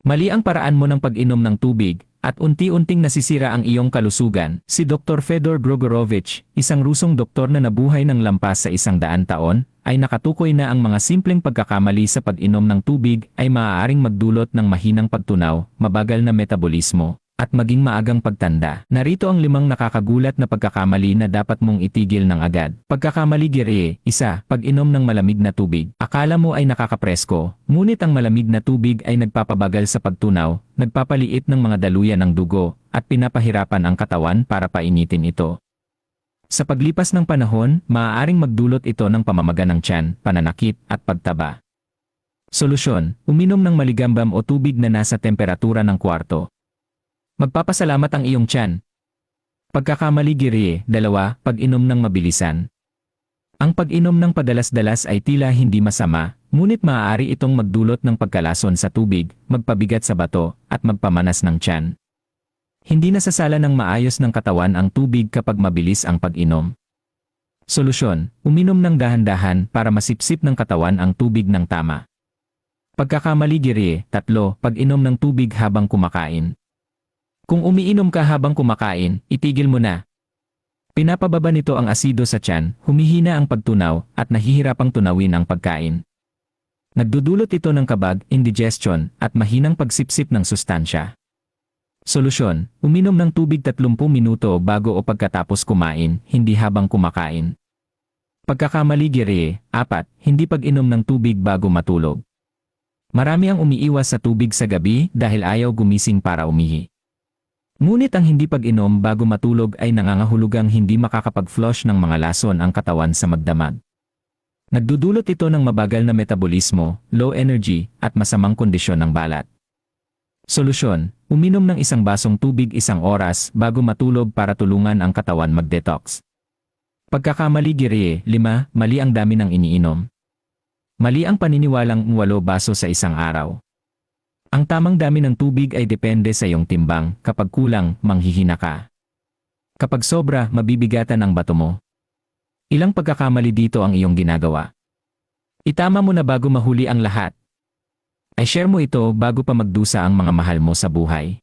Mali ang paraan mo ng pag-inom ng tubig, at unti-unting nasisira ang iyong kalusugan. Si Dr. Fedor Grogorovich, isang Rusong doktor na nabuhay ng lampas sa 100 taon, ay nakatukoy na ang mga simpleng pagkakamali sa pag-inom ng tubig ay maaaring magdulot ng mahinang pagtunaw, mabagal na metabolismo, at maging maagang pagtanda. Narito ang 5 nakakagulat na pagkakamali na dapat mong itigil ng agad. Pagkakamali giri, 1. Pag-inom ng malamig na tubig. Akala mo ay nakakapresko, ngunit ang malamig na tubig ay nagpapabagal sa pagtunaw, nagpapaliit ng mga daluyan ng dugo, at pinapahirapan ang katawan para painitin ito. Sa paglipas ng panahon, maaaring magdulot ito ng pamamaga ng tiyan, pananakit, at pagtaba. Solusyon, uminom ng maligambam o tubig na nasa temperatura ng kwarto. Magpapasalamat ang iyong tiyan. Pagkakamali giri, 2. Pag-inom ng mabilisan. Ang pag-inom ng padalas-dalas ay tila hindi masama, ngunit maaari itong magdulot ng pagkalason sa tubig, magpabigat sa bato, at magpamanas ng tiyan. Hindi nasasala ng maayos ng katawan ang tubig kapag mabilis ang pag-inom. Solusyon, uminom ng dahan-dahan para masipsip ng katawan ang tubig ng tama. Pagkakamali giri, 3. Pag-inom ng tubig habang kumakain. Kung umiinom ka habang kumakain, itigil mo na. Pinapababa nito ang asido sa tiyan, humihina ang pagtunaw, at nahihirapang tunawin ang pagkain. Nagdudulot ito ng kabag, indigestion, at mahinang pagsipsip ng sustansya. Solusyon, uminom ng tubig 30 minuto bago o pagkatapos kumain, hindi habang kumakain. Pagkakamali giri, 4. Hindi pag-inom ng tubig bago matulog. Marami ang umiiwas sa tubig sa gabi dahil ayaw gumising para umihi. Ngunit ang hindi pag-inom bago matulog ay nangangahulugang hindi makakapag-flush ng mga lason ang katawan sa magdamag. Nagdudulot ito ng mabagal na metabolismo, low energy, at masamang kondisyon ng balat. Solusyon, uminom ng 1 basong tubig 1 oras bago matulog para tulungan ang katawan mag-detox. Pagkakamali giri, 5. Mali ang dami ng iniinom. Mali ang paniniwalang 8 baso sa isang araw. Ang tamang dami ng tubig ay depende sa iyong timbang, kapag kulang, manghihina ka. Kapag sobra, mabibigatan ang bato mo. Ilang pagkakamali dito ang iyong ginagawa. Itama mo na bago mahuli ang lahat. I-share mo ito bago pa magdusa ang mga mahal mo sa buhay.